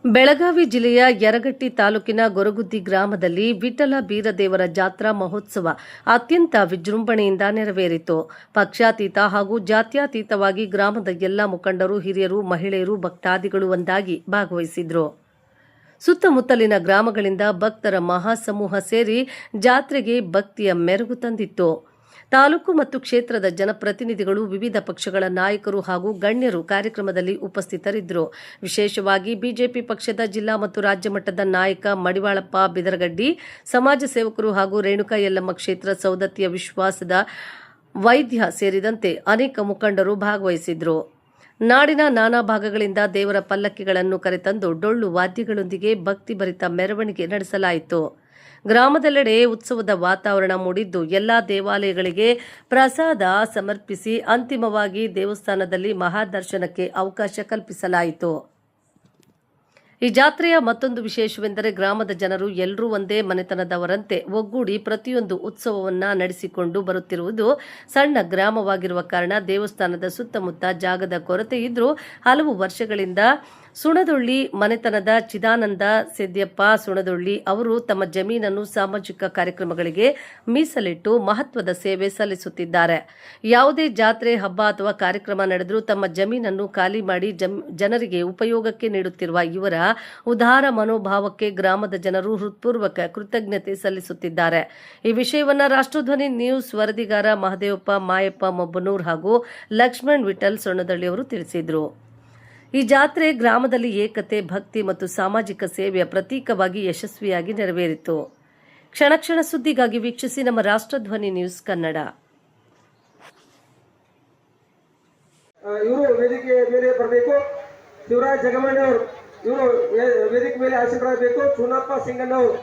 ಬೆಳಗಾವಿ ಜಿಲ್ಲೆಯ ಯರಗಟ್ಟಿ ತಾಲೂಕಿನ ಗೊರಗುದ್ದಿ ಗ್ರಾಮದಲ್ಲಿ ವಿಠಲ ಬೀರದೇವರ ಜಾತ್ರಾ ಮಹೋತ್ಸವ ಅತ್ಯಂತ ವಿಜೃಂಭಣೆಯಿಂದ ನೆರವೇರಿತು. ಪಕ್ಷಾತೀತ ಹಾಗೂ ಜಾತ್ಯತೀತವಾಗಿ ಗ್ರಾಮದ ಎಲ್ಲ ಮುಖಂಡರು, ಹಿರಿಯರು, ಮಹಿಳೆಯರು, ಭಕ್ತಾದಿಗಳು ಒಂದಾಗಿ ಭಾಗವಹಿಸಿದ್ರು. ಸುತ್ತಮುತ್ತಲಿನ ಗ್ರಾಮಗಳಿಂದ ಭಕ್ತರ ಮಹಾಸಮೂಹ ಸೇರಿ ಜಾತ್ರೆಗೆ ಭಕ್ತಿಯ ಮೆರುಗು ತಂದಿತ್ತು. ತಾಲೂಕು ಮತ್ತು ಕ್ಷೇತ್ರದ ಜನಪ್ರತಿನಿಧಿಗಳು, ವಿವಿಧ ಪಕ್ಷಗಳ ನಾಯಕರು ಹಾಗೂ ಗಣ್ಯರು ಕಾರ್ಯಕ್ರಮದಲ್ಲಿ ಉಪಸ್ಥಿತರಿದ್ದರು. ವಿಶೇಷವಾಗಿ ಬಿಜೆಪಿ ಪಕ್ಷದ ಜಿಲ್ಲಾ ಮತ್ತು ರಾಜ್ಯ ಮಟ್ಟದ ನಾಯಕ ಮಡಿವಾಳಪ್ಪ ಬಿದರಗಡ್ಡಿ, ಸಮಾಜ ಸೇವಕರು ಹಾಗೂ ರೇಣುಕಾ ಯಲ್ಲಮ್ಮ ಕ್ಷೇತ್ರ ಸೌದತ್ತಿಯ ವಿಶ್ವಾಸದ ವೈದ್ಯ ಸೇರಿದಂತೆ ಅನೇಕ ಮುಖಂಡರು ಭಾಗವಹಿಸಿದ್ರು. ನಾಡಿನ ನಾನಾ ಭಾಗಗಳಿಂದ ದೇವರ ಪಲ್ಲಕ್ಕಿಗಳನ್ನು ಕರೆತಂದು ಡೊಳ್ಳು ವಾದ್ಯಗಳೊಂದಿಗೆ ಭಕ್ತಿಭರಿತ ಮೆರವಣಿಗೆ ನಡೆಸಲಾಯಿತು. ಗ್ರಾಮದೆಲ್ಲೆಡೆ ಉತ್ಸವದ ವಾತಾವರಣ ಮೂಡಿದ್ದು, ಎಲ್ಲಾ ದೇವಾಲಯಗಳಿಗೆ ಪ್ರಸಾದ ಸಮರ್ಪಿಸಿ ಅಂತಿಮವಾಗಿ ದೇವಸ್ಥಾನದಲ್ಲಿ ಮಹಾದರ್ಶನಕ್ಕೆ ಅವಕಾಶ ಕಲ್ಪಿಸಲಾಯಿತು. ಈ ಜಾತ್ರೆಯ ಮತ್ತೊಂದು ವಿಶೇಷವೆಂದರೆ ಗ್ರಾಮದ ಜನರು ಎಲ್ಲರೂ ಒಂದೇ ಮನೆತನದವರಂತೆ ಒಗ್ಗೂಡಿ ಪ್ರತಿಯೊಂದು ಉತ್ಸವವನ್ನ ನಡೆಸಿಕೊಂಡು ಬರುತ್ತಿರುವುದು. ಸಣ್ಣ ಗ್ರಾಮವಾಗಿರುವ ಕಾರಣ ದೇವಸ್ಥಾನದ ಸುತ್ತಮುತ್ತ ಜಾಗದ ಕೊರತೆ ಇದ್ರೂ ಹಲವು ವರ್ಷಗಳಿಂದ ಸುಣದೊಳ್ಳಿ ಮನೆತನದ ಚಿದಾನಂದ ಸೆದ್ಯಪ್ಪ ಸುಣದೊಳ್ಳಿ ಅವರು ತಮ್ಮ ಜಮೀನನ್ನು ಸಾಮಾಜಿಕ ಕಾರ್ಯಕ್ರಮಗಳಿಗೆ ಮೀಸಲಿಟ್ಟು ಮಹತ್ವದ ಸೇವೆ ಸಲ್ಲಿಸುತ್ತಿದ್ದಾರೆ. ಯಾವುದೇ ಜಾತ್ರೆ, ಹಬ್ಬ ಅಥವಾ ಕಾರ್ಯಕ್ರಮ ನಡೆದರೂ ತಮ್ಮ ಜಮೀನನ್ನು ಖಾಲಿ ಮಾಡಿ ಜನರಿಗೆ ಉಪಯೋಗಕ್ಕೆ ನೀಡುತ್ತಿರುವ ಇವರ ಉದಾರ ಮನೋಭಾವಕ್ಕೆ ಗ್ರಾಮದ ಜನರು ಹೃತ್ಪೂರ್ವಕ ಕೃತಜ್ಞತೆ ಸಲ್ಲಿಸುತ್ತಿದ್ದಾರೆ. ಈ ವಿಷಯವನ್ನ ರಾಷ್ಟ್ರಧ್ವನಿ ನ್ಯೂಸ್ ವರದಿಗಾರ ಮಹದೇವಪ್ಪ ಮಾಯಪ್ಪ ಮೊಬ್ಬನೂರ್ ಹಾಗೂ ಲಕ್ಷ್ಮಣ್ ವಿಠಲ್ ಸೊಣ್ಣದಳ್ಳಿ ಅವರು ತಿಳಿಸಿದರು. ಈ ಜಾತ್ರೆ ಗ್ರಾಮದಲ್ಲಿ ಏಕತೆ, ಭಕ್ತಿ ಮತ್ತು ಸಾಮಾಜಿಕ ಸೇವೆಯ ಪ್ರತೀಕವಾಗಿ ಯಶಸ್ವಿಯಾಗಿ ನೆರವೇರಿತು. ಕ್ಷಣ ಕ್ಷಣ ಸುದ್ದಿಗಾಗಿ ವೀಕ್ಷಿಸಿ ನಮ್ಮ ರಾಷ್ಟ್ರಧ್ವನಿ ನ್ಯೂಸ್ ಕನ್ನಡ. ಇವರು ವೇದಿಕೆ ಮೇಲೆ ಬರಬೇಕು. ಶಿವರಾಜ್ ಜಗಮಣ್ಣಿ ಅವರು ಇವರು ವೇದಿಕೆ ಮೇಲೆ ಆಶೀರ್ವಾದಬೇಕು. ಚೂನಪ್ಪ ಸಿಂಗಣ್ಣ ಅವರು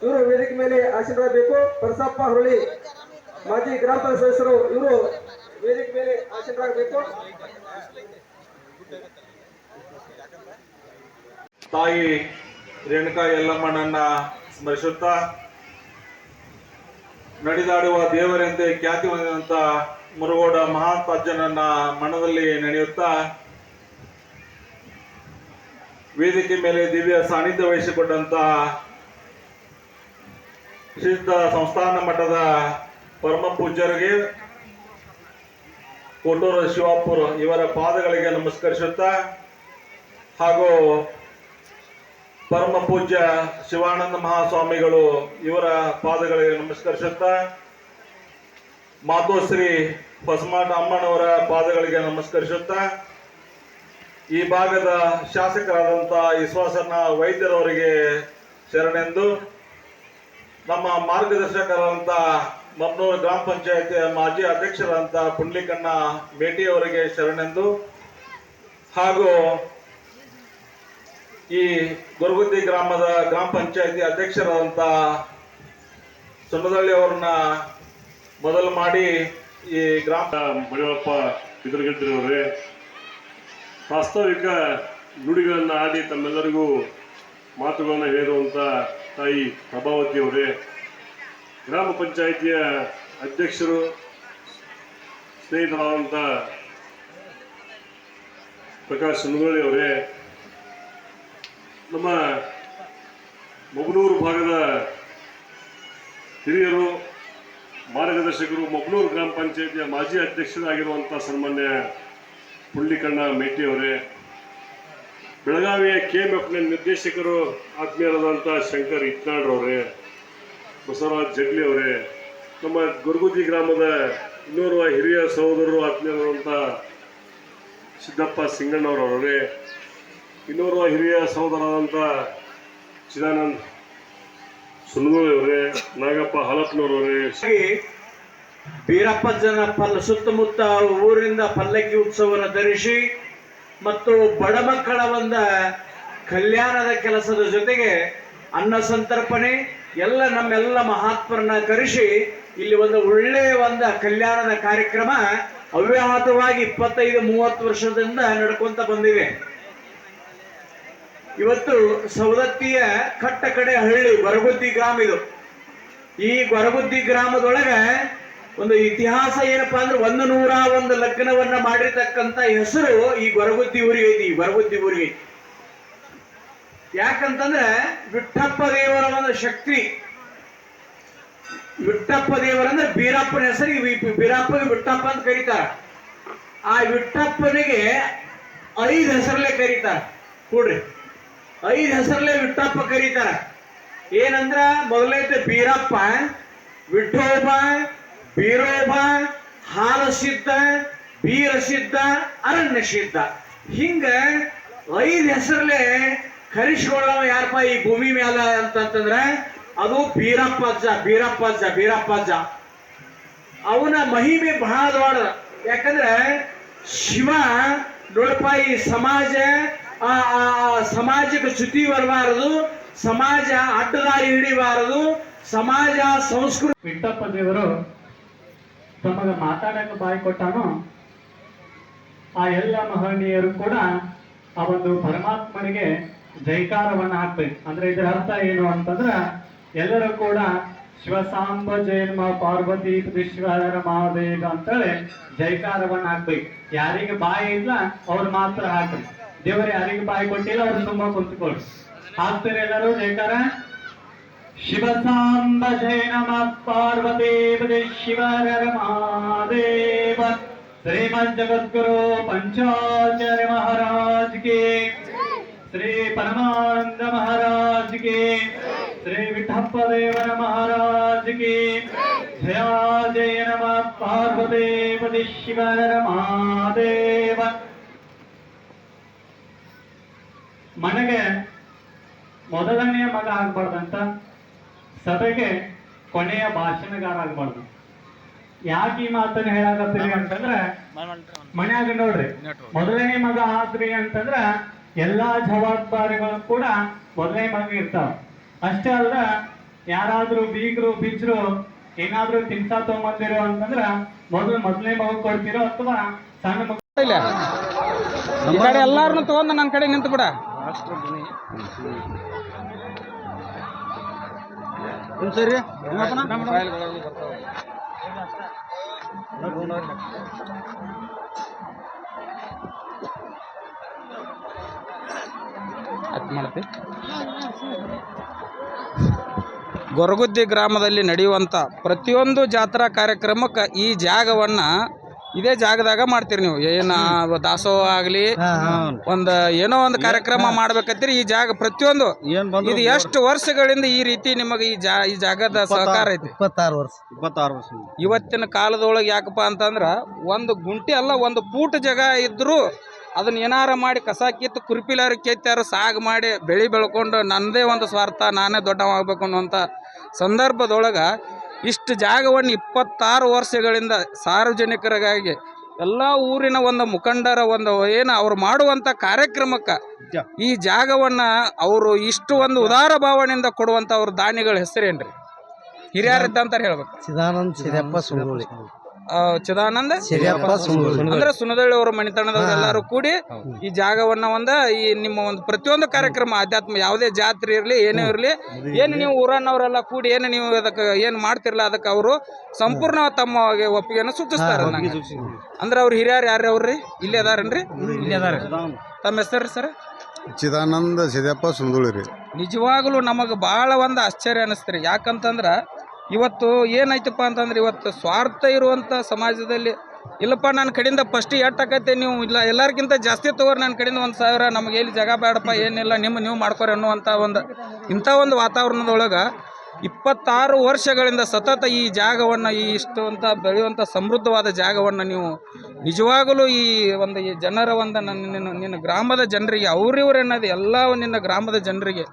ಇವರು ವೇದಿಕೆ ಮೇಲೆ ಆಶೀರ್ವಾದಬೇಕು. ಪರಸಪ್ಪ ಹುರುಳಿ ಮಾಜಿ ಗ್ರಾಮ ಪಂಚಾಯತ್ ಸದಸ್ಯರು ಇವರು ವೇದಿಕೆ ಮೇಲೆ ಆಶೀರ್ವಾದಬೇಕು. ತಾಯಿ ರೇಣುಕಾ ಯಲ್ಲಮ್ಮನನ್ನ ಸ್ಮರಿಸುತ್ತಾ ನಡೆದಾಡುವ ದೇವರೆಂದೇ ಖ್ಯಾತಿ ಹೊಂದಿದಂತ ಮುರುಗೋಡ ಮಹಾತ್ಮಜ್ಜನನ್ನ ಮನದಲ್ಲಿ ನೆನೆಯುತ್ತಾ ವೇದಿಕೆ ಮೇಲೆ ದಿವ್ಯ ಸಾನ್ನಿಧ್ಯ ವಹಿಸಿಕೊಂಡಂತ ಸಿದ್ಧ ಸಂಸ್ಥಾನ ಮಠದ ಪರಮ ಪೂಜ್ಯರಿಗೆ ಕೋಟೂರ ಶಿವಾಪುರ ಇವರ ಪಾದಗಳಿಗೆ ನಮಸ್ಕರಿಸುತ್ತಾ ಹಾಗೂ ಪರಮ ಪೂಜ್ಯ ಶಿವಾನಂದ ಮಹಾಸ್ವಾಮಿಗಳು ಇವರ ಪಾದಗಳಿಗೆ ನಮಸ್ಕರಿಸುತ್ತಾ ಮಾತೋಶ್ರೀ ಬಸಮಾಟ ಅಮ್ಮನವರ ಪಾದಗಳಿಗೆ ನಮಸ್ಕರಿಸುತ್ತಾ ಈ ಭಾಗದ ಶಾಸಕರಾದಂಥ ವಿಶ್ವಾಸನ ವೈದ್ಯರವರಿಗೆ ಶರಣೆಂದು, ನಮ್ಮ ಮಾರ್ಗದರ್ಶಕರಾದಂಥ ಮಬ್ನೂರು ಗ್ರಾಮ ಪಂಚಾಯತಿಯ ಮಾಜಿ ಅಧ್ಯಕ್ಷರಾದಂಥ ಪುಂಡ್ಲಿಕಣ್ಣ ಮೇಟಿಯವರಿಗೆ ಶರಣೆಂದು ಹಾಗೂ ಈ ಗೊರಗುದ್ದಿ ಗ್ರಾಮದ ಗ್ರಾಮ ಪಂಚಾಯತಿ ಅಧ್ಯಕ್ಷರಾದಂಥ ಸುಣ್ಣದಳ್ಳಿ ಅವರನ್ನ ಮೊದಲು ಮಾಡಿ ಈ ಗ್ರಾಮ ಮಡಿವಾಳಪ್ಪ ಬಿದರಗಡ್ಡಿಯವರೇ ವಾಸ್ತವಿಕ ನುಡಿಗಳನ್ನು ಆಡಿ ತಮ್ಮೆಲ್ಲರಿಗೂ ಮಾತುಗಳನ್ನು ಹೇಳಿರುವಂಥ ತಾಯಿ ಪ್ರಭಾವತಿಯವರೇ, ಗ್ರಾಮ ಪಂಚಾಯಿತಿಯ ಅಧ್ಯಕ್ಷರು, ಸ್ನೇಹಿತರಾದಂಥ ಪ್ರಕಾಶ್ ಸುಣ್ಣದಳ್ಳಿ ಅವರೇ, ನಮ್ಮ ಮೊಗನೂರು ಭಾಗದ ಹಿರಿಯರು, ಮಾರ್ಗದರ್ಶಕರು, ಮೊಗನೂರು ಗ್ರಾಮ ಪಂಚಾಯಿತಿಯ ಮಾಜಿ ಅಧ್ಯಕ್ಷರಾಗಿರುವಂಥ ಸನ್ಮಾನ್ಯ ಪುಂಡ್ಲಿಕಣ್ಣ ಮೇಟಿಯವರೇ, ಬೆಳಗಾವಿಯ KMFನ ನಿರ್ದೇಶಕರು ಆತ್ಮೀಯರಾದಂಥ ಶಂಕರ್ ಇಟ್ನಾಳ್ರವರೇ, ಬಸವರಾಜ್ ಜಗ್ಲಿ ಅವರೇ, ನಮ್ಮ ಗೊರಗುದ್ದಿ ಗ್ರಾಮದ ಇನ್ನೋರ್ವ ಹಿರಿಯ ಸಹೋದರರು ಆತ್ಮೀಯರಾದಂಥ ಸಿದ್ದಪ್ಪ ಸಿಂಗಣ್ಣವರವರೇ, ಇನ್ನೋರ್ವ ಹಿರಿಯ ಸಹೋದರರಾದಂಥ ಚಿದಾನಂದ್ ಸುಣ್ಣದೊಳ್ಳಿಯವರೇ, ನಾಗಪ್ಪ ಹಾಲಪ್ಪನವರವರೇ, ಬೀರಪ್ಪಜ್ಜನ ಸುತ್ತಮುತ್ತ ಊರಿಂದ ಪಲ್ಲಕ್ಕಿ ಉತ್ಸವವನ್ನು ಧರಿಸಿ ಮತ್ತು ಬಡ ಮಕ್ಕಳ ಒಂದು ಕಲ್ಯಾಣದ ಕೆಲಸದ ಜೊತೆಗೆ ಅನ್ನ ಸಂತರ್ಪಣೆ ಎಲ್ಲ ನಮ್ಮೆಲ್ಲ ಮಹಾತ್ಮರನ್ನ ಕರೆಸಿ ಇಲ್ಲಿ ಒಂದು ಒಳ್ಳೆಯ ಒಂದು ಕಲ್ಯಾಣದ ಕಾರ್ಯಕ್ರಮ ಅವ್ಯಾಹತವಾಗಿ 25-30 ವರ್ಷದಿಂದ ನಡ್ಕೊಂತ ಬಂದಿದೆ. ಇವತ್ತು ಸವದತ್ತಿಯ ಕಟ್ಟ ಕಡೆ ಹಳ್ಳಿ ಗೊರಗುದ್ದಿ ಗ್ರಾಮ ಇದು. ಈ ಗೊರಗುದ್ದಿ ಗ್ರಾಮದೊಳಗೆ ಒಂದು ಇತಿಹಾಸ ಏನಪ್ಪಾ ಅಂದ್ರೆ 101 ಲಗ್ನವನ್ನ ಮಾಡಿರ್ತಕ್ಕಂಥ ಹೆಸರು ಈ ಗೊರಗುದ್ದಿ ಊರಿಗೆ ಐತಿ. ಈ ಗೊರಗುದ್ದಿ ಊರಿಗೆ ಯಾಕಂತಂದ್ರೆ ವಿಠಪ್ಪ ದೇವರ ಒಂದು ಶಕ್ತಿ. ವಿಠಪ್ಪ ದೇವರಂದ್ರೆ ಬೀರಪ್ಪನ ಹೆಸರಿಗೆ ಬೀರಪ್ಪಗೆ ವಿಠಪ್ಪ ಅಂತ ಕರೀತಾರ. ಆ ವಿಠಪ್ಪನಿಗೆ 5 ಹೆಸರಲ್ಲೇ ಕರೀತಾರ. ಕೂಡ್ರಿ, 5 ಹೆಸರಲ್ಲೇ ವಿಠಪ್ಪ ಕರೀತಾರ. ಏನಂದ್ರ ಮೊದಲೈತೆ ಬೀರಪ್ಪ, ವಿಠೋಬ, ಬೀರೋಬ, ಹಾಲಸಿದ್ಧ, ಬೀರಸಿದ್ಧ, ಅರಣ್ಯ ಸಿದ್ಧ. ಹಿಂಗ 5 ಹೆಸರಲ್ಲೇ ಕರಿಸ್ಕೊಳ್ಳವ ಯಾರಪ್ಪ ಈ ಭೂಮಿ ಮ್ಯಾಲ ಅಂತಂದ್ರೆ ಅದು ಬೀರಪ್ಪಜ್ಜ. ಬೀರಪ್ಪಜ್ಜ ಅವನ ಮಹಿಮೆ ಬಹಳ ದೊಡ್ಡ. ಯಾಕಂದ್ರೆ ಶಿವ ನೋಡಪ್ಪ, ಈ ಸಮಾಜಕ್ಕೆ ಚ್ಯುತಿ ಬರಬಾರದು, ಸಮಾಜ ಅಡ್ಡದಾರಿ ಹಿಡಿಬಾರದು, ಸಮಾಜ ಸಂಸ್ಕೃತಿ. ವಿಠಪ್ಪ ದೇವರು ತಮಗೆ ಮಾತಾಡಕ್ಕೆ ಬಾಯಿ ಕೊಟ್ಟಾನು. ಆ ಎಲ್ಲ ಮಹನೀಯರು ಕೂಡ ಆ ಒಂದು ಪರಮಾತ್ಮನಿಗೆ ಜೈಕಾರವನ್ನ ಹಾಕ್ಬೇಕು. ಅಂದ್ರೆ ಇದರ ಅರ್ಥ ಏನು ಅಂತಂದ್ರ ಎಲ್ಲರೂ ಕೂಡ ಶಿವಸಾಂಬ ಜಯನ್ಮ ಪಾರ್ವತಿ ವಿಶ್ವರ ಮಹಾದೇವ ಅಂತೇಳಿ ಜೈಕಾರವನ್ನ ಹಾಕ್ಬೇಕು. ಯಾರಿಗೆ ಬಾಯಿ ಇಲ್ಲ ಅವ್ರು ಮಾತ್ರ ಹಾಕ್ರಿ. ದೇವರು ಯಾರಿಗೆ ಬಾಯಿ ಕೊಟ್ಟಿಲ್ಲ ಅವ್ರು ತುಂಬಾ ಕುಂತ್ಕೊಳ್ಳಿ. ಹಾಕ್ತಾರೆ ಎಲ್ಲರೂ ಜೈಕಾರ. ಶಿವಸಾಂಬ ಜಯ ನಮ ಪಾರ್ವತಿ ಶಿವರ ಮಹಾದೇವ. ಶ್ರೀಮದ್ ಜಗದ್ಗುರು पंचाचार्य महाराज के, श्री परमानंद महाराज के, श्री विठप्प देवर महाराज के जया. जय नम पार्वती शिवर महादेव. ಮನೆಗೆ ಮೊದಲನೆಯ ಮಗ ಆಗ್ಬಾರ್ದಂತ, ಸಭೆಗೆ ಕೊನೆಯ ಭಾಷಣಗಾರ ಆಗ್ಬಾರ್ದು. ಯಾಕೆ ಈ ಮಾತನ್ನ ಹೇಳಾಕತ್ತೀವಿ ಅಂತಂದ್ರೆ, ಮನ್ಯಾಗ ನೋಡ್ರಿ ಮೊದಲನೇ ಮಗ ಆದ್ರಿ ಅಂತಂದ್ರ ಎಲ್ಲಾ ಜವಾಬ್ದಾರಿಗಳು ಕೂಡ ಮೊದಲನೇ ಮಗ ಇರ್ತಾವ. ಅಷ್ಟೇ ಅಲ್ಲ, ಯಾರಾದ್ರೂ ಬೀಗರು ಬಿಜ್ರು ಏನಾದ್ರೂ ತಿನ್ಸ ತಗೊಂಬಂದಿರೋ ಅಂತಂದ್ರ ಮೊದಲನೇ ಮಗ ಕೊಡ್ತಿರೋ ಅಥವಾ ಸಣ್ಣ ಮಗ. ಈ ಕಡೆ ಎಲ್ಲಾರನ್ನು ತಗೊಂಡು ನನ್ನ ಕಡೆ ನಿಂತು ಬಿಡ. ಸರಿ ಮಾಡತ್ತೆ. ಗೊರಗುದ್ದಿ ಗ್ರಾಮದಲ್ಲಿ ನಡೆಯುವಂಥ ಪ್ರತಿಯೊಂದು ಜಾತ್ರಾ ಕಾರ್ಯಕ್ರಮಕ್ಕೆ ಈ ಜಾಗವನ್ನ ಇದೇ ಜಾಗದಾಗ ಮಾಡ್ತೀರಿ ನೀವು. ಏನು ದಾಸೋಹ ಆಗಲಿ, ಒಂದು ಏನೋ ಒಂದು ಕಾರ್ಯಕ್ರಮ ಮಾಡ್ಬೇಕಂತೀರಿ ಈ ಜಾಗ ಪ್ರತಿಯೊಂದು. ಇದು ಎಷ್ಟು ವರ್ಷಗಳಿಂದ ಈ ರೀತಿ ನಿಮಗೆ ಈ ಜಾಗದ ಸಹಕಾರ ಐತಿ? 26 ವರ್ಷ. ಇವತ್ತಿನ ಕಾಲದೊಳಗೆ ಯಾಕಪ್ಪ ಅಂತಂದ್ರೆ ಒಂದು ಗುಂಟಿ ಅಲ್ಲ, ಒಂದು ಫೂಟ್ ಜಾಗ ಇದ್ರೂ ಅದನ್ನ ಏನಾರ ಮಾಡಿ ಕಸ ಕಿತ್ತು ಕುರ್ಪಿಲಾರು ಕೆತ್ತಾರು ಸಾగు ಮಾಡಿ ಬೆಳೆ ಬೆಳ್ಕೊಂಡು ನನ್ನದೇ ಒಂದು ಸ್ವಾರ್ಥ, ನಾನೇ ದೊಡ್ಡವಾಗಬೇಕು ಅನ್ನುವಂಥ ಸಂದರ್ಭದೊಳಗೆ ಇಷ್ಟು ಜಾಗವನ್ನು 26 ವರ್ಷಗಳಿಂದ ಸಾರ್ವಜನಿಕರಿಗಾಗಿ ಎಲ್ಲ ಊರಿನ ಒಂದು ಮುಖಂಡರ ಒಂದು ಏನು ಅವ್ರು ಮಾಡುವಂಥ ಕಾರ್ಯಕ್ರಮಕ್ಕೆ ಈ ಜಾಗವನ್ನು ಅವರು ಇಷ್ಟು ಒಂದು ಉದಾರ ಭಾವನೆಯಿಂದ ಕೊಡುವಂಥ ಅವ್ರ ದಾನಿಗಳ ಹೆಸರೇನ್ರಿ? ಹಿರಿಯರಿದ್ದಂತ ಹೇಳ್ಬೇಕು. ಚಿದಾನಂದ ಅಂದ್ರೆ ಸುನದಳ್ಳಿ ಅವರ ಮನೆತನದವ್ರು ಎಲ್ಲರೂ ಕೂಡಿ ಈ ಜಾಗವನ್ನ ಈ ನಿಮ್ಮ ಒಂದು ಪ್ರತಿಯೊಂದು ಕಾರ್ಯಕ್ರಮ ಆಧ್ಯಾತ್ಮ ಯಾವುದೇ ಜಾತ್ರೆ ಇರಲಿ ಏನೇ ಇರಲಿ, ಏನು ನೀವು ಊರನ್ನವರೆಲ್ಲ ಕೂಡಿ ಏನು ನೀವು ಅದಕ್ಕೆ ಏನು ಮಾಡ್ತಿರಲ್ಲ ಅದಕ್ಕೆ ಅವರು ಸಂಪೂರ್ಣ ತಮ್ಮ ಒಪ್ಪಿಗೆಯನ್ನು ಸೂಚಿಸ್ತಾರೆ. ಅಂದ್ರೆ ಅವ್ರು ಹಿರಿಯರು ಯಾರು ಅವ್ರಿ? ಇಲ್ಲಿ ಅದಾರನ್ರಿ? ಇಲ್ಲಿ ಅದಾರ. ತಮ್ಮ ಹೆಸರು ಸರ್? ಚಿದಾನಂದ ಸಿದ್ದಪ್ಪ ಸುಂದೂಳಿ ರೀ. ನಿಜವಾಗ್ಲೂ ನಮಗೆ ಭಾಳ ಒಂದು ಆಶ್ಚರ್ಯ ಅನಿಸ್ತ್ರಿ. ಯಾಕಂತಂದ್ರೆ ಇವತ್ತು ಏನೈತಪ್ಪ ಅಂತಂದ್ರೆ ಇವತ್ತು ಸ್ವಾರ್ಥ ಇರುವಂಥ ಸಮಾಜದಲ್ಲಿ ಇಲ್ಲಪ್ಪ ನನ್ನ ಕಡೆಯಿಂದ ಫಸ್ಟ್ ಎಷ್ಟಾಕೈತೆ ನೀವು ಇಲ್ಲ ಎಲ್ಲರಿಗಿಂತ ಜಾಸ್ತಿ ತಗೋರಿ, ನನ್ನ ಕಡೆಯಿಂದ 1,000 ನಮಗೆ ಎಲ್ಲಿ ಜಾಗ ಬೇಡಪ್ಪ ಏನಿಲ್ಲ ನೀವು ಮಾಡ್ಕೊರಿ ಅನ್ನುವಂಥ ಇಂಥ ಒಂದು ವಾತಾವರಣದೊಳಗೆ 26 ವರ್ಷಗಳಿಂದ ಸತತ ಈ ಜಾಗವನ್ನು ಇಷ್ಟು ಅಂತ ಬೆಳೆಯುವಂಥ ಸಮೃದ್ಧವಾದ ಜಾಗವನ್ನು ನೀವು ನಿಜವಾಗಲೂ ಈ ಜನರ ನಿನ್ನ ಗ್ರಾಮದ ಜನರಿಗೆ ಅವ್ರಿವ್ರು ಅನ್ನೋದು ಎಲ್ಲ ನಿನ್ನ ಗ್ರಾಮದ ಜನರಿಗೆ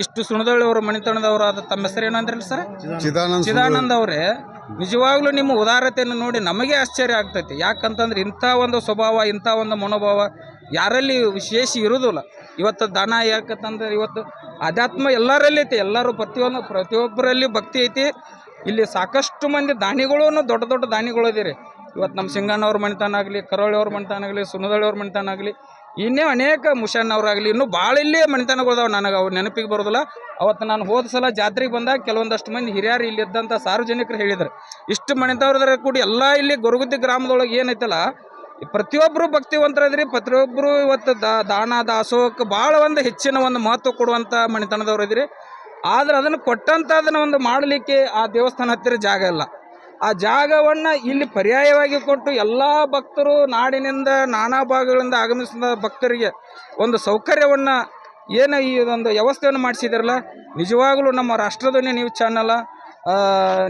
ಇಷ್ಟು ಸುಣದಳ್ಳಿಯವರು ಮನೆತನದವರಾದ ತಮ್ಮ ಹೆಸರು ಏನಂದ್ರಲ್ಲ ಸರ್? ಚಿದಾನಂದ ಅವರೇ, ನಿಜವಾಗ್ಲೂ ನಿಮ್ಮ ಉದಾರತೆಯನ್ನು ನೋಡಿ ನಮಗೆ ಆಶ್ಚರ್ಯ ಆಗ್ತೈತಿ. ಯಾಕಂತಂದ್ರೆ ಇಂಥ ಒಂದು ಸ್ವಭಾವ, ಇಂಥ ಒಂದು ಮನೋಭಾವ ಯಾರಲ್ಲಿ ವಿಶೇಷ ಇರೋದಿಲ್ಲ. ಇವತ್ತು ದಾನ ಯಾಕಂತಂದ್ರೆ ಇವತ್ತು ಆಧ್ಯಾತ್ಮ ಎಲ್ಲರಲ್ಲಿ ಐತಿ, ಎಲ್ಲರೂ ಪ್ರತಿಯೊಬ್ಬರಲ್ಲಿ ಭಕ್ತಿ ಐತಿ. ಇಲ್ಲಿ ಸಾಕಷ್ಟು ಮಂದಿ ದಾನಿಗಳು ದೊಡ್ಡ ದೊಡ್ಡ ದಾನಿಗಳು ಇದೀರಿ. ಇವತ್ತು ನಮ್ಮ ಸಿಂಗಣ್ಣವ್ರ ಮನೆತನ ಆಗಲಿ, ಕರೋಳಿ ಅವ್ರ ಮನೆತನ ಆಗಲಿ, ಸುನದಳ್ಳಿಯವ್ರ ಮನೆತನ ಆಗಲಿ, ಇನ್ನೇ ಅನೇಕ ಮುಷಣ್ಣವ್ರಾಗಲಿ ಇನ್ನೂ ಭಾಳ ಇಲ್ಲಿ ಮನೆತನಗಳದಾವೆ. ನನಗೆ ಅವ್ರು ನೆನಪಿಗೆ ಬರೋದಿಲ್ಲ. ಅವತ್ತು ನಾನು ಹೋದ ಸಲ ಜಾತ್ರೆಗೆ ಬಂದಾಗ ಕೆಲವೊಂದಷ್ಟು ಮಂದಿ ಹಿರಿಯರು ಇಲ್ಲಿದ್ದಂಥ ಸಾರ್ವಜನಿಕರು ಹೇಳಿದ್ರು, ಇಷ್ಟು ಮನೆತವ್ರದ್ರ ಕೂಡಿ ಎಲ್ಲ ಇಲ್ಲಿ ಗೊರಗುದ್ದಿ ಗ್ರಾಮದೊಳಗೆ ಏನೈತಲ್ಲ ಪ್ರತಿಯೊಬ್ಬರು ಭಕ್ತಿವಂತರದ್ರಿ, ಪ್ರತಿಯೊಬ್ಬರು ಇವತ್ತು ದಾನ ದಾಸೋಹಕ್ಕೆ ಭಾಳ ಒಂದು ಹೆಚ್ಚಿನ ಒಂದು ಮಹತ್ವ ಕೊಡುವಂಥ ಮನೆತನದವ್ರು ಇದ್ರಿ. ಆದ್ರೆ ಅದನ್ನು ಕೊಟ್ಟಂಥದನ್ನು ಒಂದು ಮಾಡಲಿಕ್ಕೆ ಆ ದೇವಸ್ಥಾನ ಹತ್ತಿರ ಜಾಗ ಇಲ್ಲ. ಆ ಜಾಗವನ್ನು ಇಲ್ಲಿ ಪರ್ಯಾಯವಾಗಿ ಕೊಟ್ಟು ಎಲ್ಲ ಭಕ್ತರು ನಾಡಿನಿಂದ ನಾನಾ ಭಾಗಗಳಿಂದ ಆಗಮಿಸಿದ ಭಕ್ತರಿಗೆ ಒಂದು ಸೌಕರ್ಯವನ್ನು ಏನು ಈ ಒಂದು ವ್ಯವಸ್ಥೆಯನ್ನು ಮಾಡಿಸಿದಿರಲ್ಲ, ನಿಜವಾಗಲೂ ನಮ್ಮ ರಾಷ್ಟ್ರಧ್ವನಿ ನ್ಯೂಸ್ ಚಾನಲ್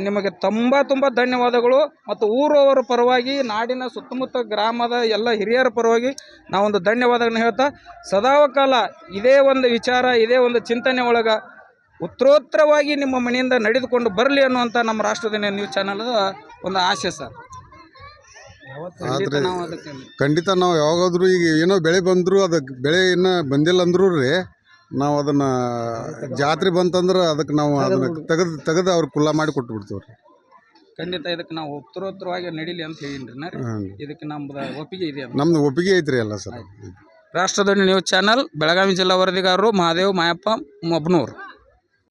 ನಿಮಗೆ ತುಂಬ ಧನ್ಯವಾದಗಳು. ಮತ್ತು ಊರವರ ಪರವಾಗಿ, ನಾಡಿನ ಸುತ್ತಮುತ್ತ ಗ್ರಾಮದ ಎಲ್ಲ ಹಿರಿಯರ ಪರವಾಗಿ ನಾವೊಂದು ಧನ್ಯವಾದಗಳನ್ನು ಹೇಳ್ತಾ, ಸದಾಕಾಲ ಇದೇ ಒಂದು ವಿಚಾರ, ಇದೇ ಒಂದು ಚಿಂತನೆ ಒಳಗೆ ಉತ್ತರೋತ್ತರವಾಗಿ ನಿಮ್ಮ ಮನೆಯಿಂದ ನಡೆದುಕೊಂಡು ಬರಲಿ ಅನ್ನುವಂಥ ನಮ್ಮ ರಾಷ್ಟ್ರಧ್ವನಿ ನ್ಯೂಸ್ ಚಾನಲ್ದ ಒಂದು ಆಸೆ ಸರ್. ಆದ್ರೆ ನಾವು ಅದಕ್ಕೆ ಖಂಡಿತ ನಾವು ಯಾವಾಗಾದ್ರೂ ಈಗ ಏನೋ ಬೆಳೆ ಬಂದರೂ ಅದಕ್ಕೆ ಬೆಳೆ ಇನ್ನೂ ಬಂದಿಲ್ಲ ಅಂದ್ರೂ ರೀ ನಾವು ಅದನ್ನು ಜಾತ್ರೆ ಬಂತಂದ್ರೆ ಅದಕ್ಕೆ ನಾವು ಅದನ್ನು ತೆಗೆದು ಅವ್ರಿಗೆ ಕುಲ್ಲ ಮಾಡಿ ಕೊಟ್ಟು ಬಿಡ್ತೀವಿ ರೀ. ಖಂಡಿತ ಇದಕ್ಕೆ ನಾವು ಉತ್ತರೋತ್ತರವಾಗಿ ನಡೀಲಿ ಅಂತ ಹೇಳಿನ್ರಿ. ಇದಕ್ಕೆ ನಮ್ಮದು ಒಪ್ಪಿಗೆ ಇದೆ. ನಮ್ದು ಒಪ್ಪಿಗೆ ಐತ್ರಿ ಎಲ್ಲ ಸರ್. ರಾಷ್ಟ್ರಧ್ವನಿ ನ್ಯೂಸ್ ಚಾನಲ್, ಬೆಳಗಾವಿ ಜಿಲ್ಲಾ ವರದಿಗಾರರು ಮಹಾದೇವ್ ಮಾಯಪ್ಪ ಮೊಬ್ನೂರು.